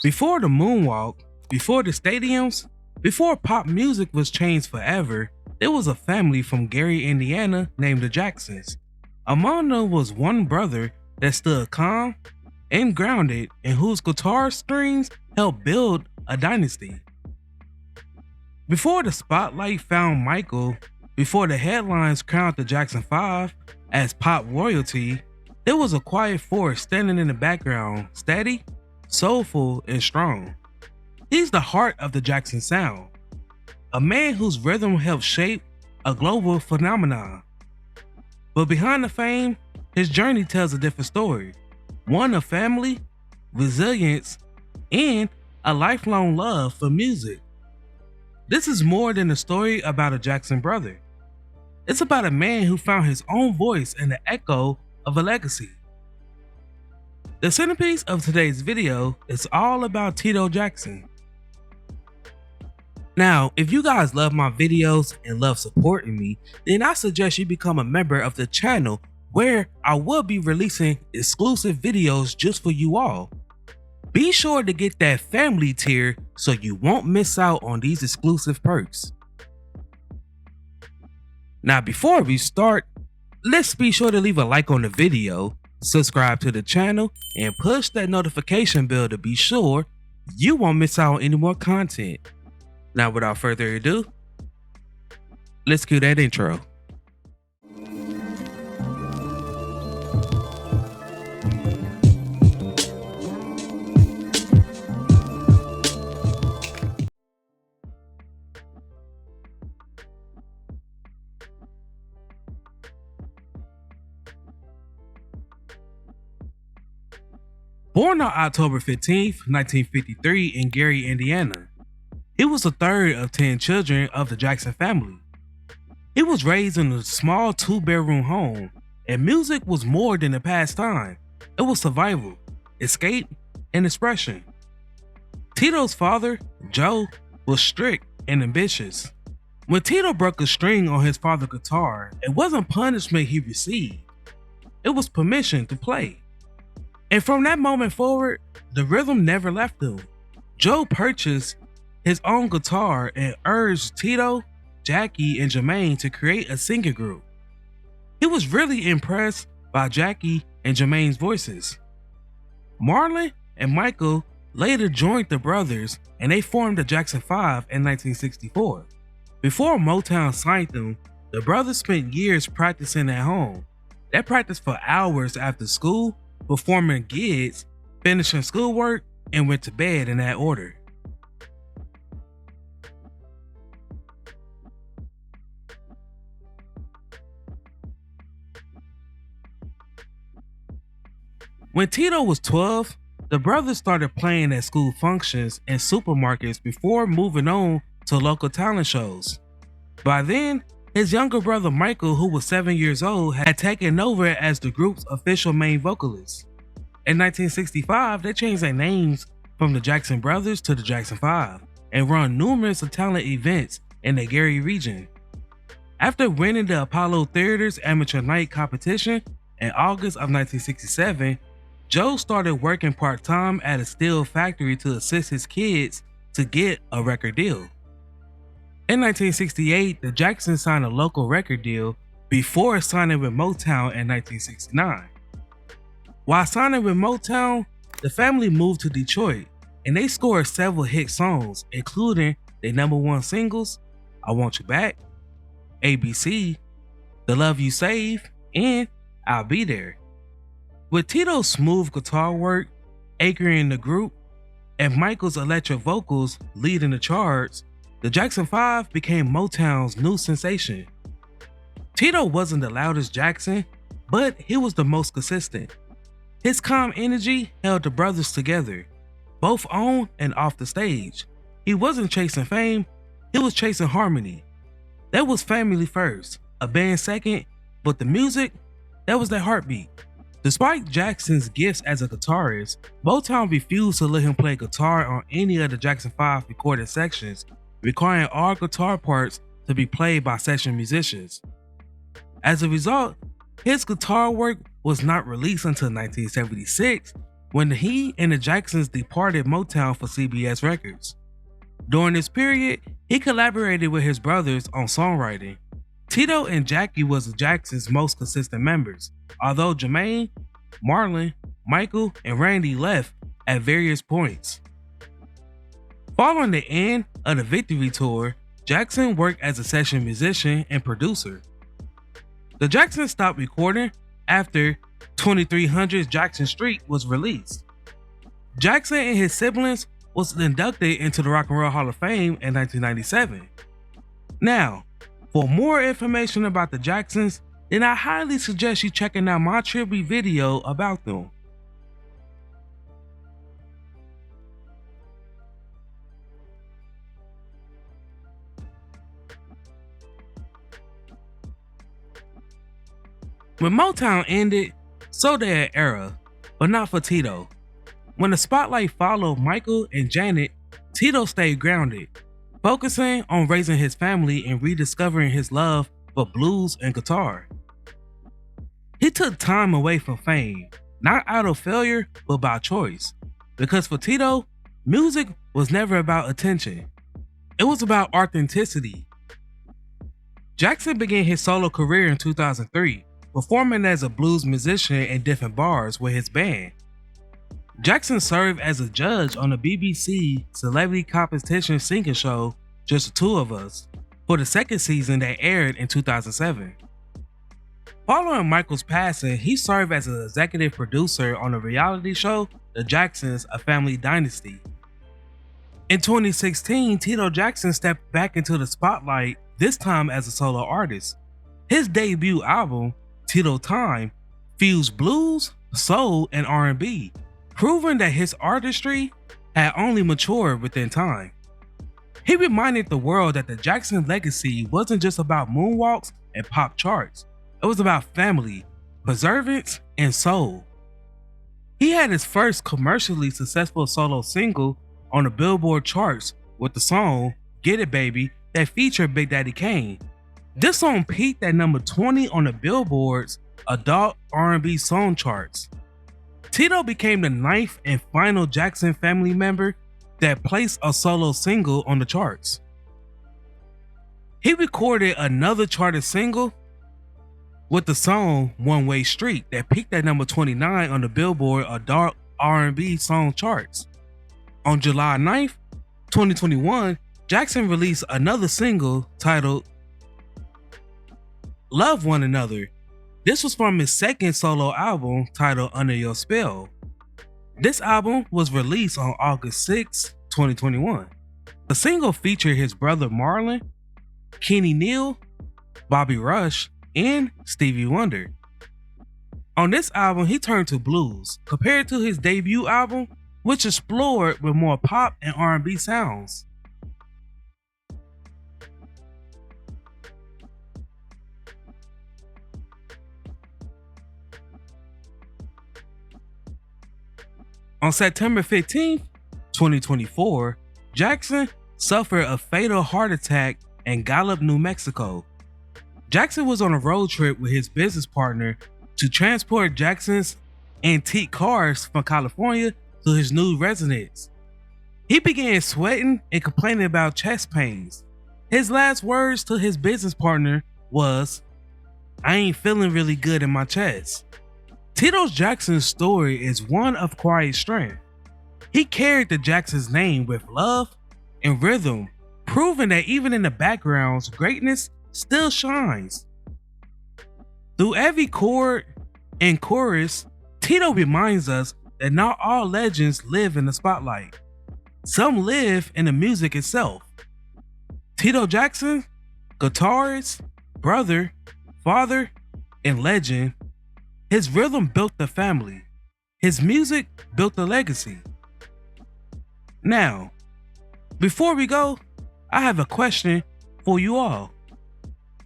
Before the moonwalk, before the stadiums, before pop music was changed forever, there was a family from Gary, Indiana named the Jacksons. Among them was one brother that stood calm and grounded and whose guitar strings helped build a dynasty. Before the spotlight found Michael, before the headlines crowned the Jackson 5 as pop royalty, there was a quiet force standing in the background, steady, soulful, and strong. He's the heart of the Jackson sound, a man whose rhythm helped shape a global phenomenon. But behind the fame, his journey tells a different story, one of family, resilience, and a lifelong love for music. This is more than a story about a Jackson brother. It's about a man who found his own voice in the echo of a legacy. The centerpiece of today's video is all about Tito Jackson. Now, if you guys love my videos and love supporting me, then I suggest you become a member of the channel where I will be releasing exclusive videos just for you all. Be sure to get that family tier so you won't miss out on these exclusive perks. Now, before we start, let's be sure to leave a like on the video, subscribe to the channel, and push that notification bell to be sure you won't miss out on any more content. Now, without further ado, let's cue that intro. Born on October 15, 1953 in Gary, Indiana, he was the third of 10 children of the Jackson family. He was raised in a small 2-bedroom home, and music was more than a pastime. It was survival, escape, and expression. Tito's father, Joe, was strict and ambitious. When Tito broke a string on his father's guitar, it wasn't punishment he received. It was permission to play. And from that moment forward, the rhythm never left him. Joe purchased his own guitar and urged Tito, Jackie, and Jermaine to create a singing group. He was really impressed by Jackie and Jermaine's voices. Marlon and Michael later joined the brothers and they formed the Jackson 5 in 1964. Before Motown signed them, the brothers spent years practicing at home. They practiced for hours after school, performing gigs, finishing schoolwork, and went to bed in that order. When Tito was 12, the brothers started playing at school functions and supermarkets before moving on to local talent shows. By then, his younger brother Michael, who was 7 years old, had taken over as the group's official main vocalist. In 1965, they changed their names from the Jackson Brothers to the Jackson 5 and run numerous talent events in the Gary region. After winning the Apollo Theater's amateur night competition in August of 1967, Joe started working part-time at a steel factory to assist his kids to get a record deal. In 1968, the Jacksons signed a local record deal before signing with Motown in 1969. While signing with Motown, the family moved to Detroit and they scored several hit songs, including their #1 singles, I Want You Back, ABC, The Love You Save, and I'll Be There. With Tito's smooth guitar work anchoring the group and Michael's electric vocals leading the charts, the Jackson 5 became Motown's new sensation. Tito wasn't the loudest Jackson, but he was the most consistent. His calm energy held the brothers together, both on and off the stage. He wasn't chasing fame, he was chasing harmony. That was family first, a band second, but the music, that was their heartbeat. Despite Jackson's gifts as a guitarist, Motown refused to let him play guitar on any of the Jackson 5 recorded sections, requiring all guitar parts to be played by session musicians. As a result, his guitar work was not released until 1976, when he and the Jacksons departed Motown for CBS Records. During this period, he collaborated with his brothers on songwriting. Tito and Jackie was the Jacksons' most consistent members, although Jermaine, Marlon, Michael, and Randy left at various points. Following the end of the Victory Tour, Jackson worked as a session musician and producer. The Jacksons stopped recording after 2300 Jackson Street was released. Jackson and his siblings was inducted into the Rock and Roll Hall of Fame in 1997. Now, for more information about the Jacksons, then I highly suggest you checking out my tribute video about them. When Motown ended, so did an era, but not for Tito. When the spotlight followed Michael and Janet, Tito stayed grounded, focusing on raising his family and rediscovering his love for blues and guitar. He took time away from fame, not out of failure, but by choice. Because for Tito, music was never about attention. It was about authenticity. Jackson began his solo career in 2003, performing as a blues musician in different bars with his band. Jackson served as a judge on the BBC celebrity competition singing show Just the Two of Us for the second season that aired in 2007. Following Michael's passing, he served as an executive producer on the reality show The Jacksons: A Family Dynasty. In 2016, Tito Jackson stepped back into the spotlight, this time as a solo artist. His debut album, Tito Time, fused blues, soul, and R&B, proving that his artistry had only matured within time. He reminded the world that the Jackson legacy wasn't just about moonwalks and pop charts. It was about family, perseverance, and soul. He had his first commercially successful solo single on the Billboard charts with the song Get It Baby that featured Big Daddy Kane. This song peaked at number 20 on the Billboard's adult R&B song charts. Tito became the 9th and final Jackson family member that placed a solo single on the charts. He recorded another charted single with the song One Way Street that peaked at number 29 on the Billboard adult R&B song charts. On July 9th, 2021, Jackson released another single titled Love One Another. This was from his second solo album titled Under Your Spell. This album was released on August 6, 2021. The single featured his brother Marlon, Kenny Neal, Bobby Rush, and Stevie Wonder. On this album, he turned to blues, compared to his debut album, which explored with more pop and R&B sounds. On September 15, 2024, Jackson suffered a fatal heart attack in Gallup, New Mexico. Jackson was on a road trip with his business partner to transport Jackson's antique cars from California to his new residence. He began sweating and complaining about chest pains. His last words to his business partner was, "I ain't feeling really good in my chest." Tito Jackson's story is one of quiet strength. He carried the Jacksons' name with love and rhythm, proving that even in the backgrounds, greatness still shines. Through every chord and chorus, Tito reminds us that not all legends live in the spotlight. Some live in the music itself. Tito Jackson, guitarist, brother, father, and legend. His rhythm built the family. His music built the legacy. Now, before we go, I have a question for you all.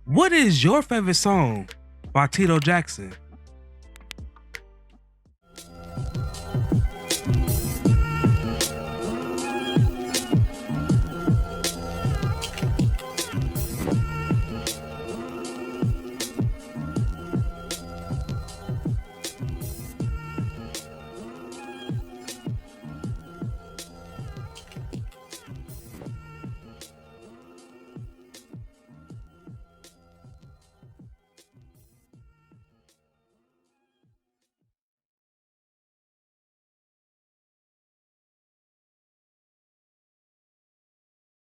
What is your favorite song by Tito Jackson?